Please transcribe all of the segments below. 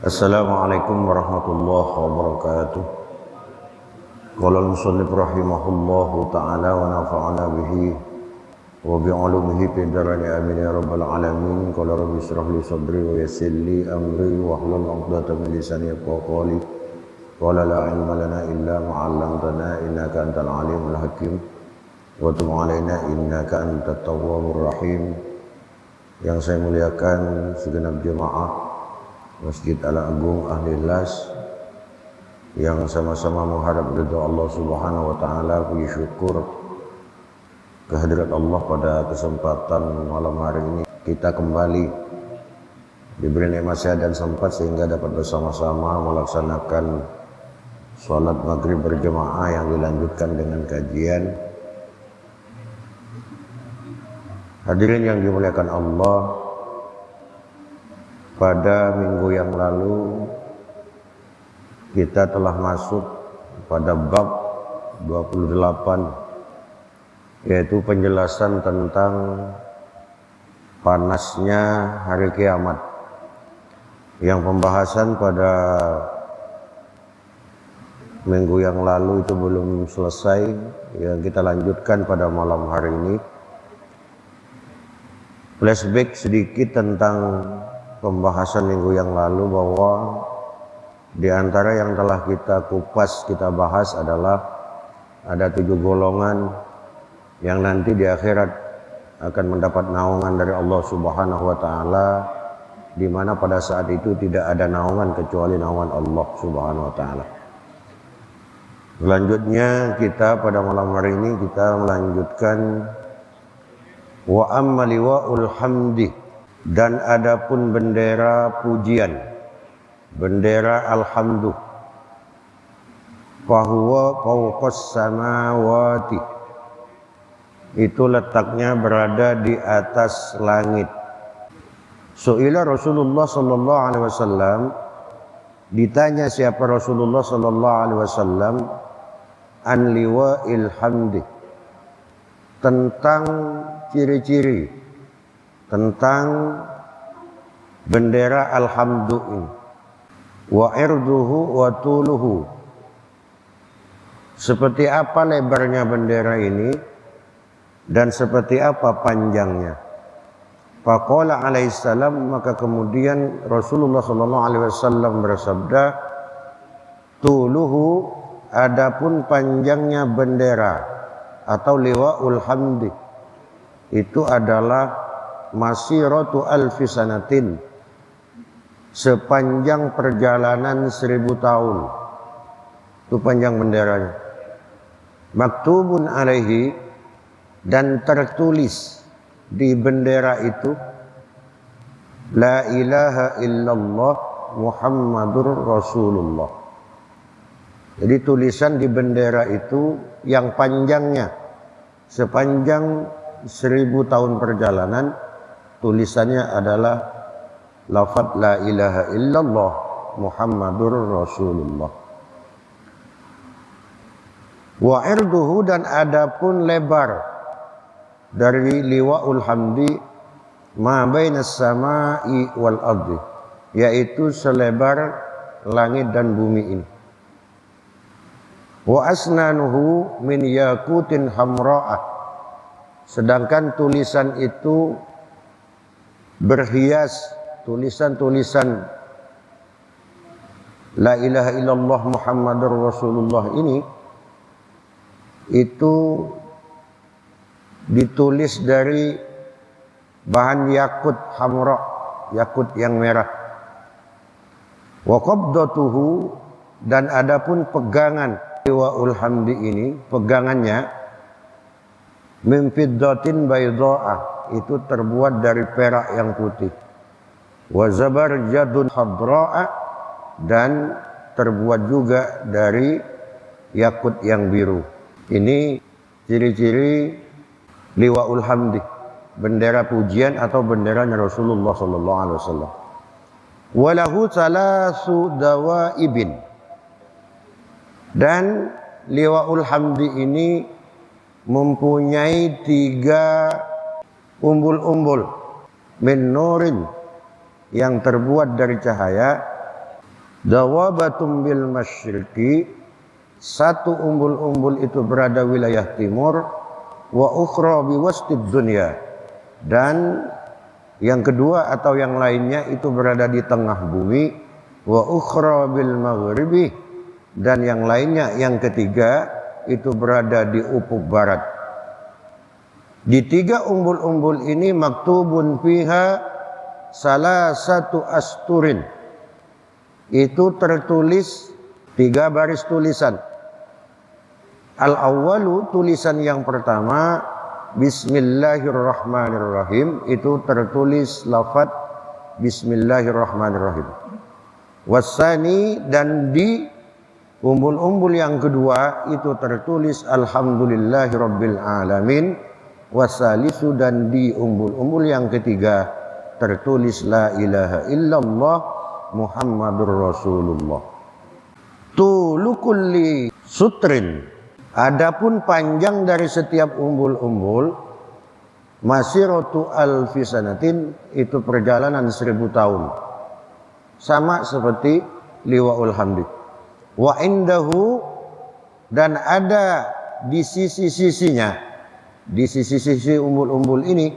Assalamualaikum warahmatullahi wabarakatuh. Qala al-musannif rahimahullahu ta'ala wa nafa'ana bihi wa bi'ulumihi fid dharain amin ya rabbal alamin. Qala rabbi ishrah li sadri wa yassir li amri wa hlul 'uqdatam min lisani yafqahu qawli. Qala la ilma lana illa ma 'allamtana innaka antal alimul hakim wa tub 'alaina innaka antat tawwabur rahim. Yang saya muliakan segenap jemaah Masjid Al-Agung Ahli Las yang sama-sama mengharap ridha Allah Subhanahu wa taala, puji syukur kehadirat Allah pada kesempatan malam hari ini kita kembali diberi nikmat sehat dan sempat sehingga dapat bersama-sama melaksanakan sholat maghrib berjemaah yang dilanjutkan dengan kajian. Hadirin yang dimuliakan Allah, pada minggu yang lalu kita telah masuk pada bab 28, yaitu penjelasan tentang panasnya hari kiamat. Yang pembahasan pada minggu yang lalu itu belum selesai, yang kita lanjutkan pada malam hari ini. Flashback sedikit tentang pembahasan minggu yang lalu, bahwa di antara yang telah kita kupas, kita bahas adalah ada 7 golongan yang nanti di akhirat akan mendapat naungan dari Allah Subhanahu wa taala, di mana pada saat itu tidak ada naungan kecuali naungan Allah Subhanahu wa taala. Selanjutnya kita pada malam hari ini kita melanjutkan wa amma liwa'ul hamdi, dan adapun bendera pujian, bendera alhamdu, fahuwa fawqas samawati, itu letaknya berada di atas langit. Su'ila Rasulullah sallallahu alaihi wasallam, ditanya siapa Rasulullah sallallahu alaihi wasallam an liwa'il hamdi, tentang ciri-ciri tentang bendera alhamdu ini. Wa irduhu wa tuluhu, seperti apa lebarnya bendera ini dan seperti apa panjangnya. Faqala alaihissalam, maka kemudian Rasulullah sallallahu alaihi wasallam bersabda, tuluhu, adapun panjangnya bendera atau liwaul hamdi itu adalah masiratu alfi sanatin, sepanjang perjalanan 1000 tahun. Itu panjang benderanya. Maktubun alaihi, dan tertulis di bendera itu la ilaha illallah Muhammadur Rasulullah. Jadi tulisan di bendera itu yang panjangnya sepanjang 1000 tahun perjalanan, tulisannya adalah lafaz la ilaha illallah Muhammadur Rasulullah. Wa irduhu, dan adapun lebar dari liwaul hamdi ma bainas samai wal ardi, yaitu selebar langit dan bumi ini. Wa asnanuhu min yaqutin hamra'ah, sedangkan tulisan itu berhias, tulisan-tulisan la ilaha illallah Muhammadur Rasulullah ini itu ditulis dari bahan yakut hamra, yakut yang merah. Wa qabdatuhu, dan adapun pegangan liwaul hamdi ini, pegangannya min fiddatin baydha'ah, itu terbuat dari perak yang putih. Wa zabarjadun hadra'a, dan terbuat juga dari yakut yang biru. Ini ciri-ciri liwaul hamdi, bendera pujian atau benderanya Rasulullah sallallahu alaihi wasallam. Walahu salasu dawaibin, dan liwaul hamdi ini mempunyai 3 umbul-umbul min nurin, yang terbuat dari cahaya, Dawabatum bil masyriqi, satu umbul-umbul itu berada wilayah timur, wa ukhra bi wastid dunya, dan yang kedua atau yang lainnya itu berada di tengah bumi, wa ukhra bil maghribi, dan yang lainnya yang ketiga itu berada di ufuk barat. Di tiga umbul-umbul ini maktubun fiha salah satu asturin, itu tertulis 3 baris tulisan. Al-awwalu, tulisan yang pertama, Bismillahirrahmanirrahim, itu tertulis lafaz Bismillahirrahmanirrahim. Wasani, dan di umbul-umbul yang kedua itu tertulis Alhamdulillahirabbil alamin. Wasalisu, dan di umbul-umbul yang ketiga tertulis La ilaha illallah Muhammadur Rasulullah. Tulu kulli sutrin, adapun panjang dari setiap umbul-umbul, masiratu alfi sanatin, itu perjalanan 1000 tahun. Sama seperti liwaul hamdi. Wa indahu, dan ada di sisi-sisinya, di sisi-sisi umbul-umbul ini,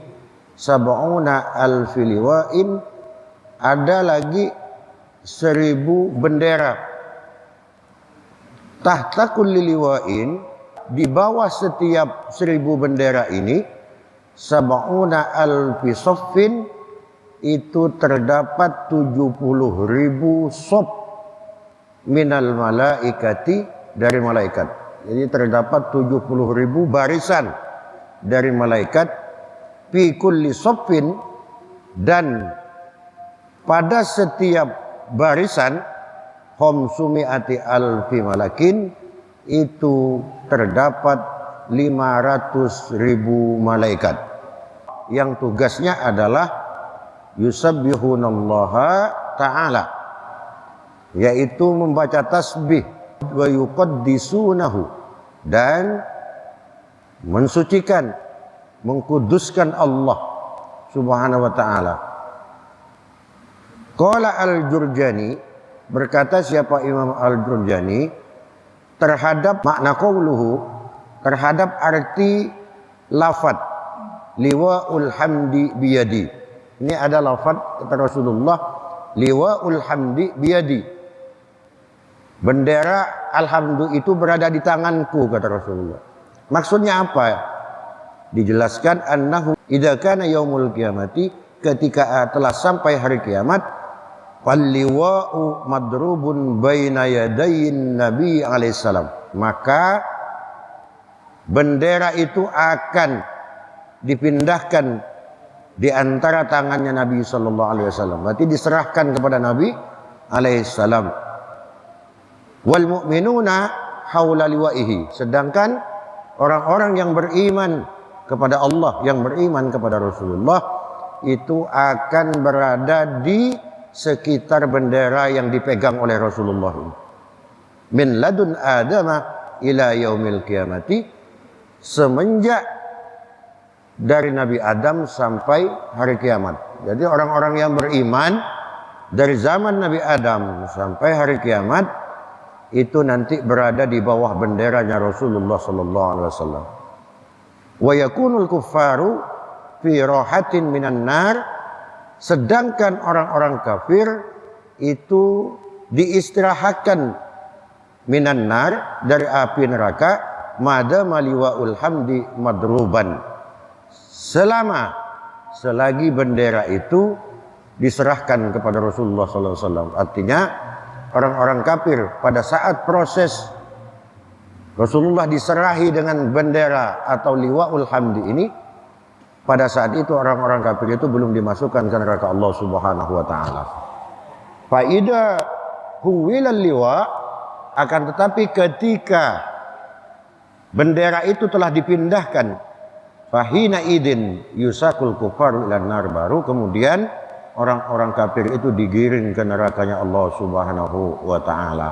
sab'una alfi liwain, ada lagi 1000 bendera. Tahta kulli liwain, di bawah setiap 1000 bendera ini, sab'una alfi soffin, itu terdapat 70.000 sof minal malaikati, dari malaikat. Jadi terdapat 70.000 barisan dari malaikat, fi kulli soffin, dan pada setiap barisan khamsumi'ati alfi malakin, itu terdapat 500.000 malaikat yang tugasnya adalah yusabbihunallaha ta'ala, yaitu membaca tasbih, wa yuqaddisunahu, dan mensucikan, mengkuduskan Allah subhanahu wa ta'ala. Qala al-Jurjani, berkata siapa Imam al-Jurjani terhadap makna qauluhu, terhadap arti lafad liwa'ul hamdi biyadi. Ini ada lafad kata Rasulullah, liwa'ul hamdi biyadi, bendera alhamdu itu berada di tanganku, kata Rasulullah. Maksudnya apa? Dijelaskan annahu idza kana yaumul qiyamati, ketika telah sampai hari kiamat, falliwa'u madrubun baina yadayin nabi alaihissalam, maka bendera itu akan dipindahkan di antara tangannya Nabi sallallahu alaihi wasallam, berarti diserahkan kepada Nabi alaihissalam. Wal mu'minuna haula liwa'ihi, sedangkan orang-orang yang beriman kepada Allah, yang beriman kepada Rasulullah, itu akan berada di sekitar bendera yang dipegang oleh Rasulullah ini. Min ladun adama ila yaumil qiyamati, semenjak dari Nabi Adam sampai hari kiamat. Jadi orang-orang yang beriman dari zaman Nabi Adam sampai hari kiamat itu nanti berada di bawah benderanya Rasulullah sallallahu alaihi wasallam. Wa yakunul kuffaru fi rahatin minan nar, sedangkan orang-orang kafir itu diistirahatkan minan nar, dari api neraka, madama liwaul hamdi madruban, selagi bendera itu diserahkan kepada Rasulullah sallallahu alaihi wasallam. Artinya orang-orang kafir pada saat proses Rasulullah diserahi dengan bendera atau liwaul hamdi ini, pada saat itu orang-orang kafir itu belum dimasukkan ke neraka Allah subhanahu wa ta'ala. Faida huwilal liwa, akan tetapi ketika bendera itu telah dipindahkan, fahina idin yusakul kufar ilan nar, baru kemudian orang-orang kafir itu digiring ke nerakanya Allah subhanahu wa ta'ala.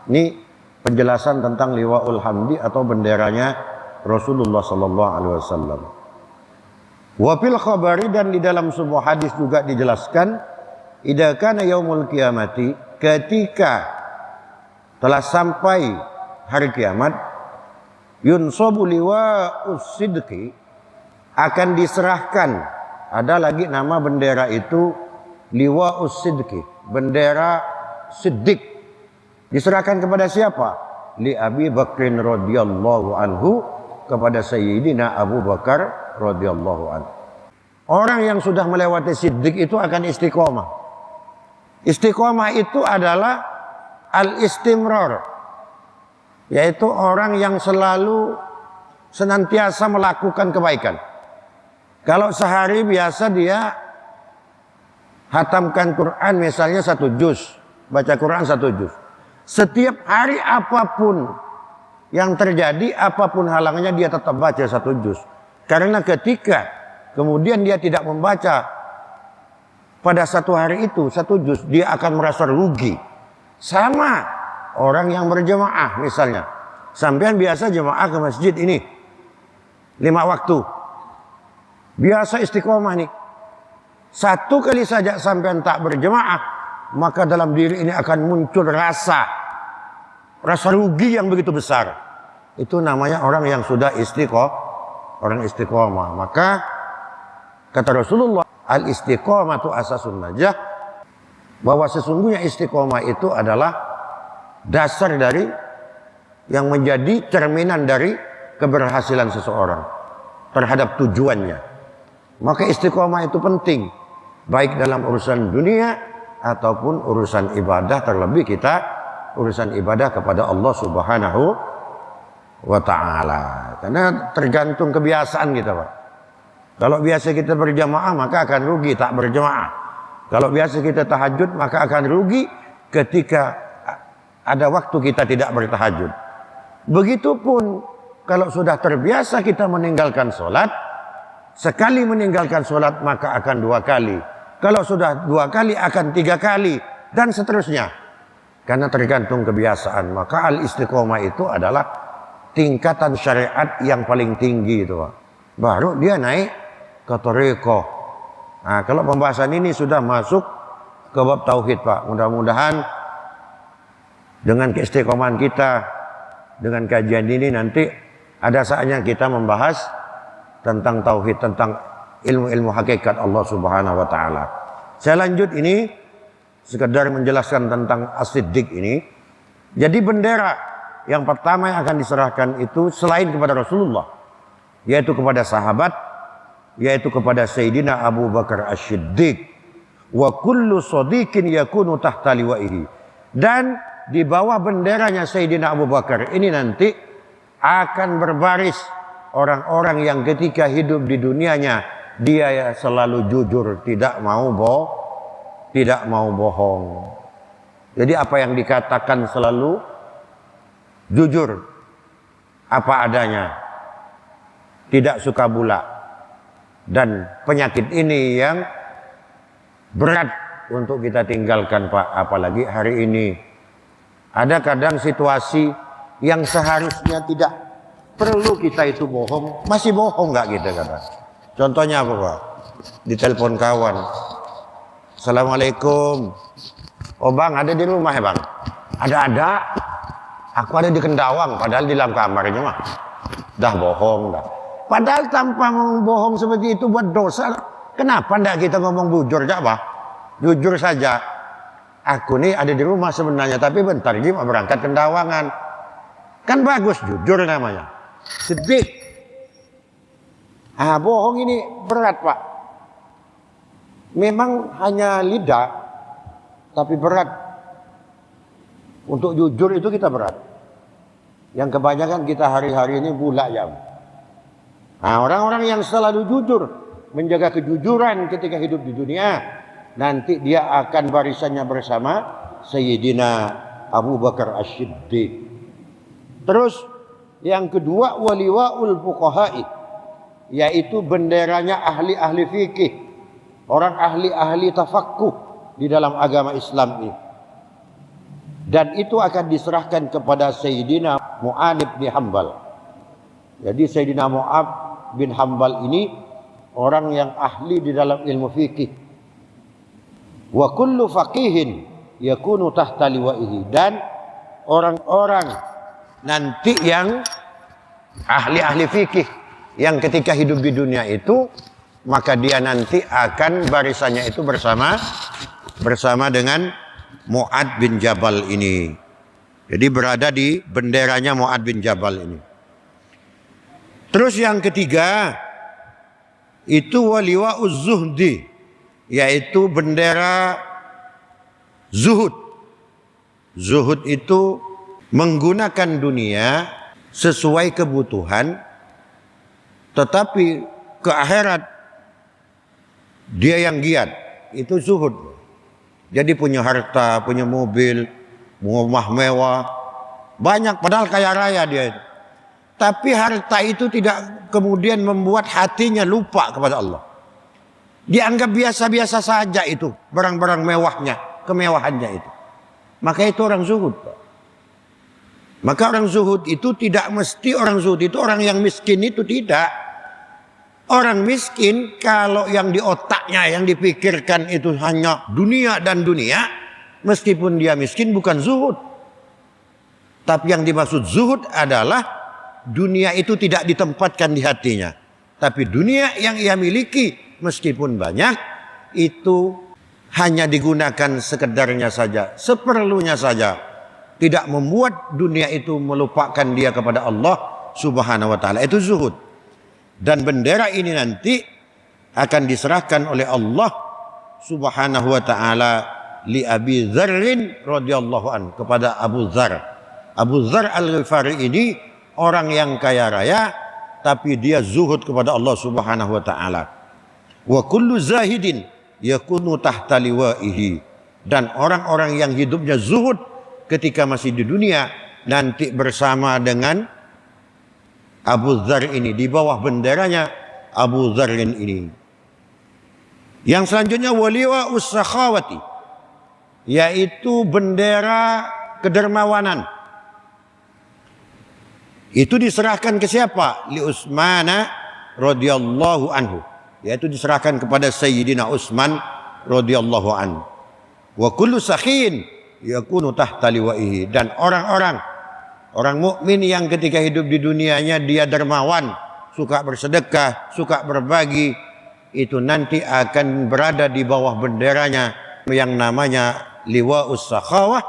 Ini penjelasan tentang liwaul hamdi atau benderanya Rasulullah sallallahu alaihi wasallam. Wa fil khabari, dan di dalam sebuah hadis juga dijelaskan, idza kana yaumul qiyamati, ketika telah sampai hari kiamat, yunsabu liwa'us sidqi, akan diserahkan, ada lagi nama bendera itu liwa'us sidqi, bendera siddiq, diserahkan kepada siapa? Li Abi Bakrin radhiyallahu anhu, kepada Sayyidina Abu Bakar radhiyallahu anhu. Orang yang sudah melewati siddiq itu akan istiqomah. Istiqomah itu adalah al-istimrar, yaitu orang yang selalu senantiasa melakukan kebaikan. Kalau sehari biasa dia hatamkan Quran misalnya 1 juz, baca Quran 1 juz. Setiap hari apapun yang terjadi, apapun halangnya, dia tetap baca 1 juz. Karena ketika kemudian dia tidak membaca pada 1 hari itu 1 juz, dia akan merasa rugi. Sama orang yang berjemaah misalnya. Sampean biasa jemaah ke masjid ini 5 waktu. Biasa istiqomah nih. 1 kali saja sampean tak berjemaah, maka dalam diri ini akan muncul rasa rugi yang begitu besar. Itu namanya orang yang sudah orang istiqomah. Maka kata Rasulullah, al-istiqomatu asasun najah, bahwa sesungguhnya istiqomah itu adalah dasar dari yang menjadi cerminan dari keberhasilan seseorang terhadap tujuannya. Maka istiqomah itu penting, baik dalam urusan dunia ataupun urusan ibadah, terlebih kita urusan ibadah kepada Allah Subhanahu wa ta'ala. Karena tergantung kebiasaan kita, Pak. Kalau biasa kita berjamaah maka akan rugi tak berjamaah. Kalau biasa kita tahajud maka akan rugi ketika ada waktu kita tidak bertahajud. Begitupun kalau sudah terbiasa kita meninggalkan sholat, sekali meninggalkan sholat maka akan 2 kali. Kalau sudah 2 kali akan 3 kali dan seterusnya. Karena tergantung kebiasaan. Maka al-istiqomah itu adalah tingkatan syariat yang paling tinggi itu, Pak. Baru dia naik ke thariqah. Nah, kalau pembahasan ini sudah masuk ke bab tauhid, Pak. Mudah-mudahan dengan keistiqomahan kita, dengan kajian ini nanti ada saatnya kita membahas tentang tauhid, tentang ilmu-ilmu hakikat Allah Subhanahu wa taala. Saya lanjut ini sekedar menjelaskan tentang as-siddiq ini. Jadi bendera yang pertama yang akan diserahkan itu selain kepada Rasulullah, yaitu kepada sahabat, yaitu kepada Sayyidina Abu Bakar As-Siddiq. Wa kullu shadiqin yakunu tahta liwa'ihi. Dan di bawah benderanya Sayyidina Abu Bakar ini nanti akan berbaris orang-orang yang ketika hidup di dunianya dia selalu jujur, tidak mau bohong. Jadi apa yang dikatakan selalu jujur, apa adanya, tidak suka bula. Dan penyakit ini yang berat untuk kita tinggalkan, Pak. Apalagi hari ini ada kadang situasi yang seharusnya tidak perlu kita itu bohong, masih bohong nggak kita kadang. Contohnya apa, Pak? Ditelepon kawan, Assalamualaikum. Oh bang, ada di rumah ya bang? Ada. Aku ada di Kendawang, padahal di dalam kamarnya mah. Dah bohong dah. Padahal tanpa membohong seperti itu buat dosa. Kenapa enggak kita ngomong jujur aja, Pak? Jujur saja. Aku nih ada di rumah sebenarnya, tapi bentar lagi mau berangkat Kendawangan. Kan bagus, jujur namanya. Sedih. Bohong ini berat, Pak. Memang hanya lidah, tapi berat. Untuk jujur itu kita berat. Yang kebanyakan kita hari-hari ini bulak ya. Nah, orang-orang yang selalu jujur, menjaga kejujuran ketika hidup di dunia, nanti dia akan barisannya bersama Sayyidina Abu Bakar As-Siddiq. Terus yang kedua, waliwaul fuqaha'i, yaitu benderanya ahli-ahli fikih, orang ahli-ahli tafaqquh di dalam agama Islam ini. Dan itu akan diserahkan kepada Sayyidina Mu'adz bin Hambal. Jadi Sayyidina Mu'adz bin Hambal ini orang yang ahli di dalam ilmu fikih. Wa kullu faqihin yakunu tahta liwaihi, dan orang-orang nanti yang ahli-ahli fikih yang ketika hidup di dunia itu, maka dia nanti akan barisannya itu bersama dengan Mu'adz bin Jabal ini. Jadi berada di benderanya Mu'adz bin Jabal ini. Terus yang ketiga itu waliwa'uz zuhdi, yaitu bendera zuhud. Zuhud itu menggunakan dunia sesuai kebutuhan, tetapi ke akhirat dia yang giat, itu zuhud. Jadi punya harta, punya mobil, rumah mewah, banyak, padahal kaya raya dia itu. Tapi harta itu tidak kemudian membuat hatinya lupa kepada Allah. Dianggap biasa-biasa saja itu barang-barang mewahnya, kemewahannya itu. Maka itu orang zuhud. Maka orang zuhud itu tidak mesti orang zuhud itu orang yang miskin, itu tidak. Orang miskin kalau yang di otaknya, yang dipikirkan itu hanya dunia dan dunia, meskipun dia miskin bukan zuhud. Tapi yang dimaksud zuhud adalah dunia itu tidak ditempatkan di hatinya. Tapi dunia yang ia miliki meskipun banyak, itu hanya digunakan sekedarnya saja, seperlunya saja. Tidak membuat dunia itu melupakan dia kepada Allah Subhanahu wa ta'ala. Itu zuhud. Dan bendera ini nanti akan diserahkan oleh Allah Subhanahu wa ta'ala li Abi Dzarrin radhiyallahu an, kepada Abu Dzar. Abu Dzar Al-Ghifari ini orang yang kaya raya, tapi dia zuhud kepada Allah Subhanahu wa ta'ala. Wa kullu zahidin yakunu tahta liwaihi, dan orang-orang yang hidupnya zuhud ketika masih di dunia nanti bersama dengan Abu Dzar ini, di bawah benderanya Abu Dzarrin ini. Yang selanjutnya waliwa us-sakhawati, yaitu bendera kedermawanan. Itu diserahkan ke siapa? Li Utsman radhiyallahu anhu, yaitu diserahkan kepada Sayyidina Utsman radhiyallahu anhu. Wa kullu sakhin yakunu tahta liwaihi, dan orang mukmin yang ketika hidup di dunianya dia dermawan, suka bersedekah, suka berbagi, itu nanti akan berada di bawah benderanya yang namanya liwa'us sakhawah,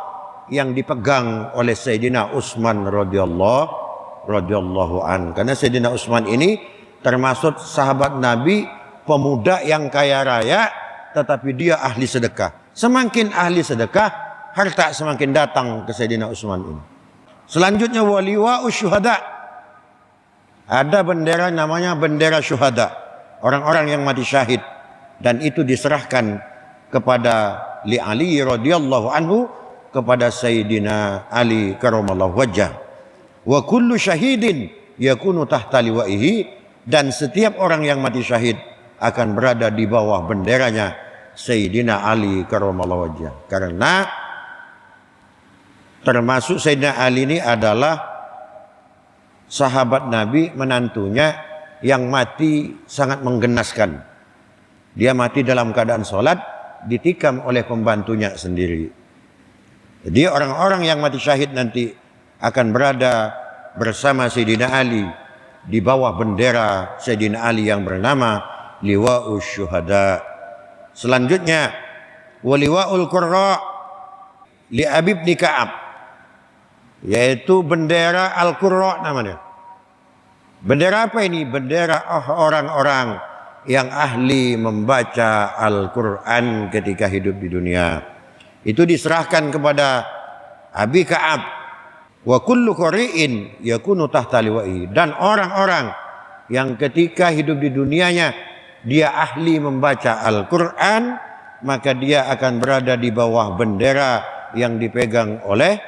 yang dipegang oleh Sayyidina Utsman radhiyallahu an. Karena Sayyidina Utsman ini termasuk sahabat Nabi, pemuda yang kaya raya, tetapi dia ahli sedekah. Semakin ahli sedekah, harta semakin datang ke Sayyidina Utsman ini. Selanjutnya waliwa'us syuhada. Ada bendera namanya bendera syuhada, orang-orang yang mati syahid, dan itu diserahkan kepada li Ali radhiyallahu anhu, kepada Sayyidina Ali karramallahu wajhah. Wa kullu syahidin yakunu tahta liwaihi, dan setiap orang yang mati syahid akan berada di bawah benderanya Sayyidina Ali karramallahu wajhah. Karena termasuk Sayyidina Ali ini adalah sahabat Nabi, menantunya yang mati sangat menggenaskan. Dia mati dalam keadaan sholat, ditikam oleh pembantunya sendiri. Jadi orang-orang yang mati syahid nanti akan berada bersama Sayyidina Ali di bawah bendera Sayyidina Ali yang bernama liwa'us syuhada. Selanjutnya waliwa'ul qurra li Abi bin Ka'ab, yaitu bendera Al-Qurra namanya. Bendera apa ini? Bendera orang-orang yang ahli membaca Al-Quran ketika hidup di dunia. Itu diserahkan kepada Abi Ka'ab. Wa kullu qari'in yakunu tahta liwa'i, dan orang-orang yang ketika hidup di dunianya dia ahli membaca Al-Quran, maka dia akan berada di bawah bendera yang dipegang oleh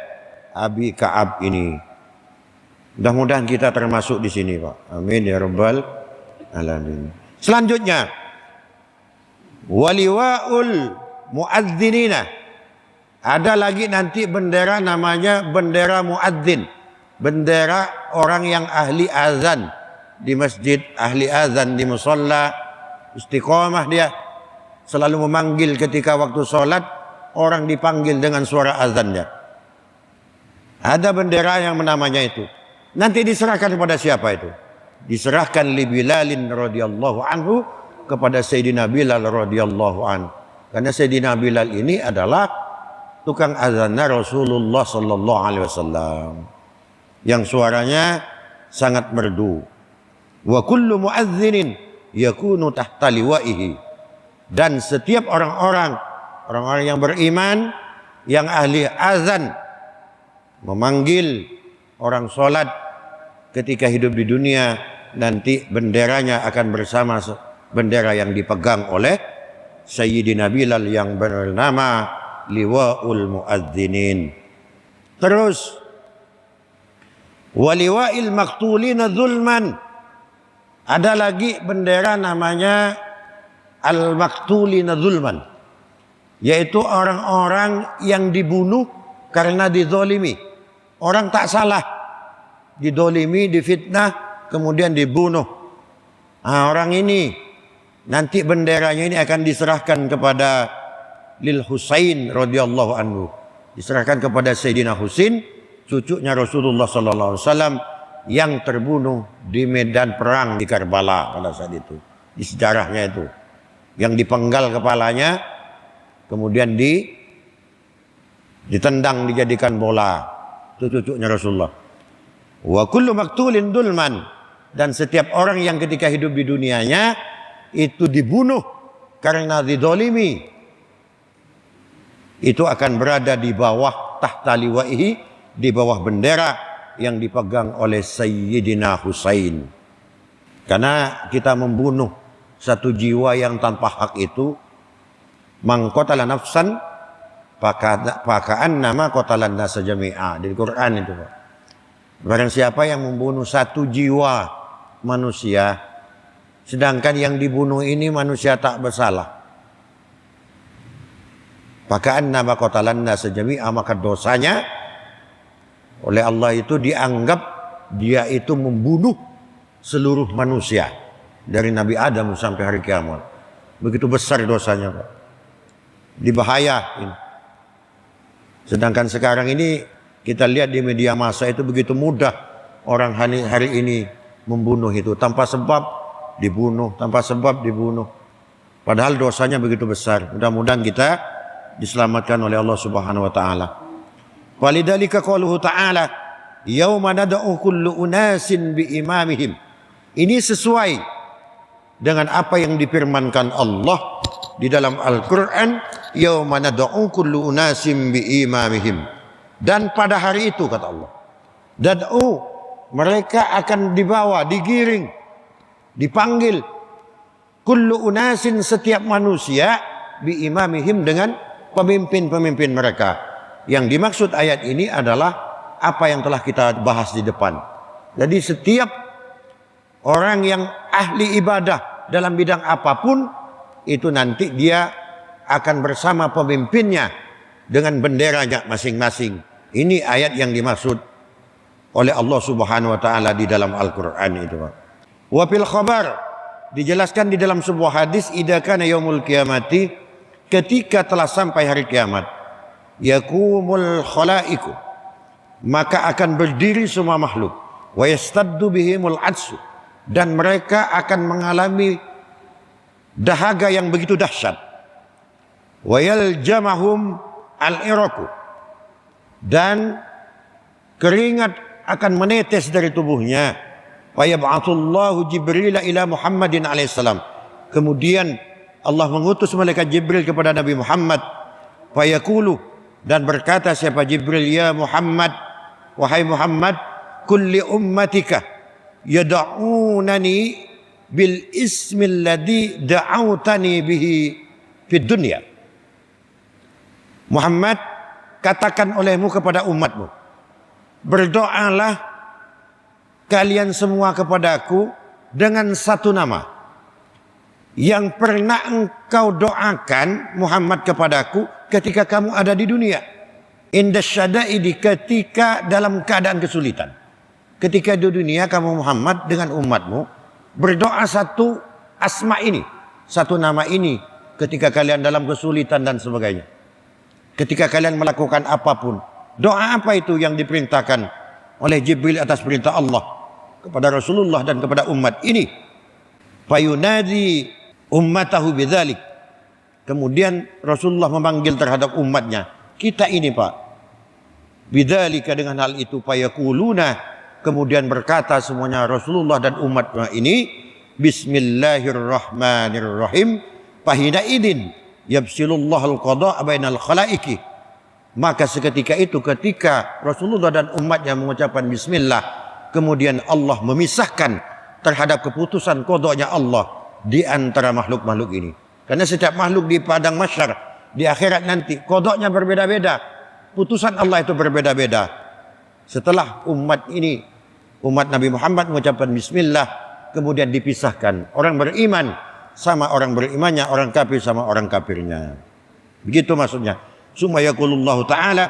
Abi Ka'ab ini. Mudah-mudahan kita termasuk di sini, Pak. Amin ya rabbal alamin. Selanjutnya waliwa'ul muadzinina. Ada lagi nanti bendera namanya bendera muadzin, bendera orang yang ahli azan di masjid, ahli azan di musalla, istiqomah, dia selalu memanggil ketika waktu sholat orang dipanggil dengan suara azannya. Ada bendera yang namanya itu. Nanti diserahkan kepada siapa itu? Diserahkan li Bilalin radhiyallahu anhu, kepada Sayyidina Bilal radhiyallahu anhu. Karena Sayyidina Bilal ini adalah tukang azannya Rasulullah sallallahu alaihi wasallam, yang suaranya sangat merdu. Wa kullu muadzinin yakunu tahta liwaihi. Dan setiap orang-orang yang beriman, yang ahli azan, memanggil orang sholat ketika hidup di dunia, nanti benderanya akan bersama bendera yang dipegang oleh Sayyidina Bilal yang bernama Liwa'ul Muadzinin. Terus waliwa'il maktulina zulman, ada lagi bendera namanya al-maktulina zulman, yaitu orang-orang yang dibunuh karena dizolimi. Orang tak salah, didolimi, difitnah, kemudian dibunuh. Nah, orang ini nanti benderanya ini akan diserahkan kepada Lil Husain radhiyallahu anhu, diserahkan kepada Sayyidina Husain, cucunya Rasulullah sallallahu alaihi wasallam, yang terbunuh di medan perang di Karbala pada saat itu. Di sejarahnya itu, yang dipenggal kepalanya, kemudian ditendang, dijadikan bola. Itu cucunya Rasulullah. Wa kullu maktulin dulman, dan setiap orang yang ketika hidup di dunianya itu dibunuh karena didolimi, itu akan berada di bawah tahta liwaihi, di bawah bendera yang dipegang oleh Sayyidina Husain. Karena kita membunuh satu jiwa yang tanpa hak itu, man qatala nafsan faka'an nama qatalan nasa jami'a, di Quran itu, Pak. Barang siapa yang membunuh satu jiwa manusia, sedangkan yang dibunuh ini manusia tak bersalah, faka'an nama qatalan nasa jami'a, maka dosanya oleh Allah itu dianggap dia itu membunuh seluruh manusia dari Nabi Adam sampai hari kiamat. Begitu besar dosanya, Pak. Dibahaya ini. Sedangkan sekarang ini kita lihat di media massa itu begitu mudah orang hari ini membunuh itu, tanpa sebab dibunuh, tanpa sebab dibunuh. Padahal dosanya begitu besar. Mudah-mudahan kita diselamatkan oleh Allah Subhanahu wa taala. Walidzalika qauluhu ta'ala, yauma nad'u kullu unasin bi imamihim. Ini sesuai dengan apa yang difirmankan Allah di dalam Al-Qur'an, yauma nad'u kullu unasin bi imamihim. Dan pada hari itu, kata Allah, dad'u, mereka akan dibawa, digiring, dipanggil, kullu unasin, setiap manusia, bi imamihim, dengan pemimpin-pemimpin mereka. Yang dimaksud ayat ini adalah apa yang telah kita bahas di depan. Jadi setiap orang yang ahli ibadah dalam bidang apapun, itu nanti dia akan bersama pemimpinnya dengan benderanya masing-masing. Ini ayat yang dimaksud oleh Allah Subhanahu wa taala di dalam Al-Qur'an itu, Pak. Wa fil khabar, dijelaskan di dalam sebuah hadis, idza kana yaumul qiyamati, ketika telah sampai hari kiamat, yakumul khalaiku, maka akan berdiri semua makhluk, wa yastaddu bihimul adsu, dan mereka akan mengalami dahaga yang begitu dahsyat, wa yaljamahum al-iraku, dan keringat akan menetes dari tubuhnya, wa yab'atsullahu Jibril ila Muhammadin alaihissalam, kemudian Allah mengutus malaikat Jibril kepada Nabi Muhammad, fa yaqulu, dan berkata siapa Jibril, ya Muhammad, wahai Muhammad, kulli ummatika yad'unani bil ismil ladzi da'autani bihi fid dunya. Muhammad, katakan olehmu kepada umatmu, berdoalah kalian semua kepadaku dengan satu nama yang pernah engkau doakan Muhammad kepadaku ketika kamu ada di dunia. Indas syada'idi, ketika dalam keadaan kesulitan. Ketika di dunia kamu Muhammad dengan umatmu berdoa satu asma ini, satu nama ini, ketika kalian dalam kesulitan dan sebagainya. ketika kalian melakukan apapun. Doa apa itu yang diperintahkan oleh Jibril atas perintah Allah kepada Rasulullah dan kepada umat ini? Fayunadi ummatahu bidzalik. Kemudian Rasulullah memanggil terhadap umatnya, kita ini Pak, bidzalika, dengan hal itu, fayaquluna, kemudian berkata semuanya Rasulullah dan umatnya ini, bismillahirrahmanirrahim, fahina idin yabsilullahu al-qada' bainal khalaiki. Maka seketika itu, ketika Rasulullah dan umatnya mengucapkan bismillah, kemudian Allah memisahkan terhadap keputusan qada'nya Allah di antara makhluk-makhluk ini. Karena setiap makhluk di padang mahsyar, di akhirat nanti, qada'nya berbeda-beda, putusan Allah itu berbeda-beda. Setelah umat ini, umat Nabi Muhammad mengucapkan bismillah, kemudian dipisahkan. Orang beriman sama orang berimannya, orang kafir sama orang kafirnya. Begitu maksudnya. Summa yaqulullahu ta'ala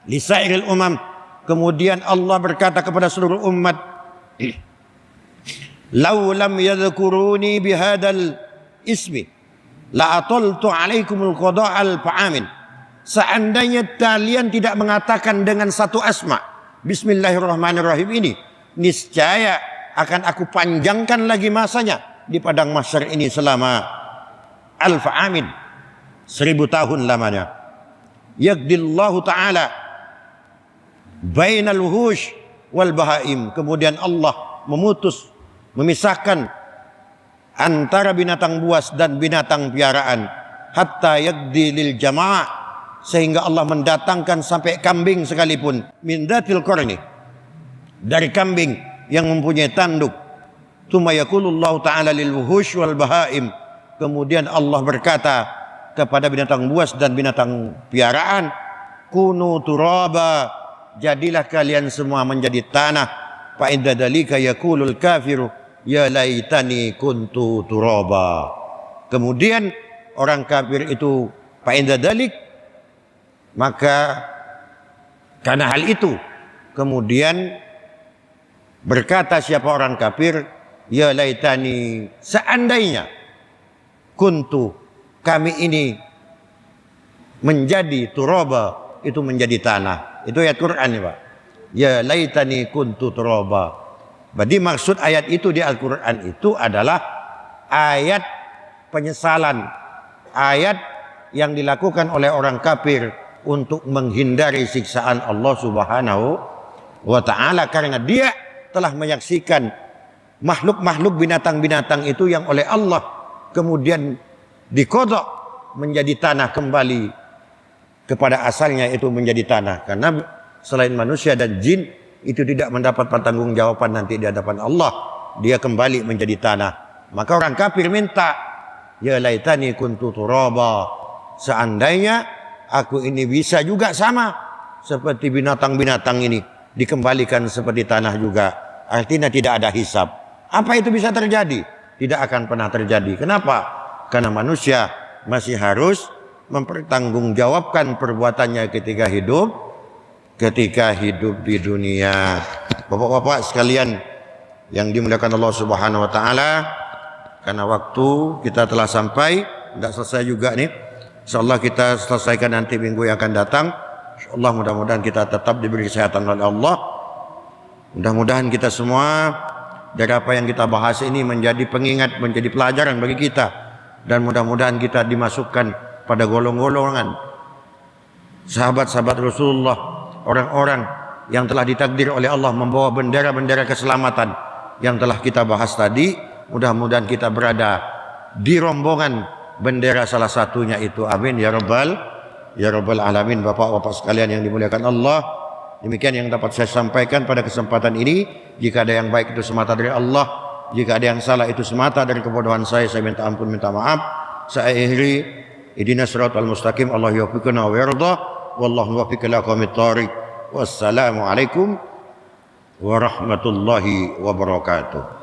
lisairil umam. Kemudian Allah berkata kepada seluruh umat, "Law lam yadhkuruni bihadal ismi la ataltu alaikumul qada'al fa'amin." Seandainya kalian tidak mengatakan dengan satu asma, bismillahirrahmanirrahim ini, niscaya akan aku panjangkan lagi masanya di padang mahsyar ini selama alfa amin, 1000 tahun lamanya. Yaqdillahu ta'ala bainal wuhush wal bahaim. Kemudian Allah memisahkan antara binatang buas dan binatang piaraan, hatta yaqdi lil jamaah, sehingga Allah mendatangkan sampai kambing sekalipun, min datil qarni, dari kambing yang mempunyai tanduk. Tsumma yaqulullahu ta'ala lil wuhush wal bahaim. Kemudian Allah berkata kepada binatang buas dan binatang piaraan, kunu turaba, jadilah kalian semua menjadi tanah. Fa inda dzalika yaqulul kafiru ya laitani kuntu turaba. Kemudian orang kafir itu, fa inda dzalik, maka karena hal itu kemudian berkata siapa orang kafir, ya laitani, seandainya, kuntu, kami ini menjadi turaba, itu menjadi tanah. Itu ayat Quran ya Pak. Ya laitani kuntu turaba. Jadi maksud ayat itu di Al-Quran itu adalah ayat penyesalan, ayat yang dilakukan oleh orang kafir untuk menghindari siksaan Allah Subhanahu wa ta'ala, karena dia telah menyaksikan makhluk-makhluk binatang-binatang itu yang oleh Allah kemudian dikodok menjadi tanah kembali kepada asalnya, itu menjadi tanah. Karena selain manusia dan jin itu tidak mendapat pertanggungjawaban nanti di hadapan Allah, dia kembali menjadi tanah. Maka orang kafir minta, ya laitani kuntu turaba, seandainya aku ini bisa juga sama seperti binatang-binatang ini, dikembalikan seperti tanah juga. Artinya tidak ada hisab. Apa itu bisa terjadi? Tidak akan pernah terjadi. Kenapa? Karena manusia masih harus mempertanggungjawabkan perbuatannya ketika hidup di dunia. Bapak-bapak sekalian yang dimuliakan Allah Subhanahu wa taala, karena waktu kita telah sampai, tidak selesai juga nih. Insyaallah kita selesaikan nanti minggu yang akan datang. Insyaallah mudah-mudahan kita tetap diberi kesehatan oleh Allah. Mudah-mudahan kita semua dari apa yang kita bahas ini menjadi pengingat, menjadi pelajaran bagi kita. Dan mudah-mudahan kita dimasukkan pada golongan sahabat-sahabat Rasulullah, orang-orang yang telah ditakdir oleh Allah membawa bendera-bendera keselamatan yang telah kita bahas tadi. Mudah-mudahan kita berada di rombongan bendera salah satunya itu. Amin ya rabbal alamin. Bapak-bapak sekalian yang dimuliakan Allah, demikian yang dapat saya sampaikan pada kesempatan ini. Jika ada yang baik itu semata dari Allah, jika ada yang salah itu semata dari kebodohan saya minta ampun, minta maaf. Saya akhiri, ihdinas siratal mustaqim, Allah yuwaffiqna wa yarda, wallahu muwaffiq ila aqwamit thoriq. Wassalamu alaikum warahmatullahi wabarakatuh.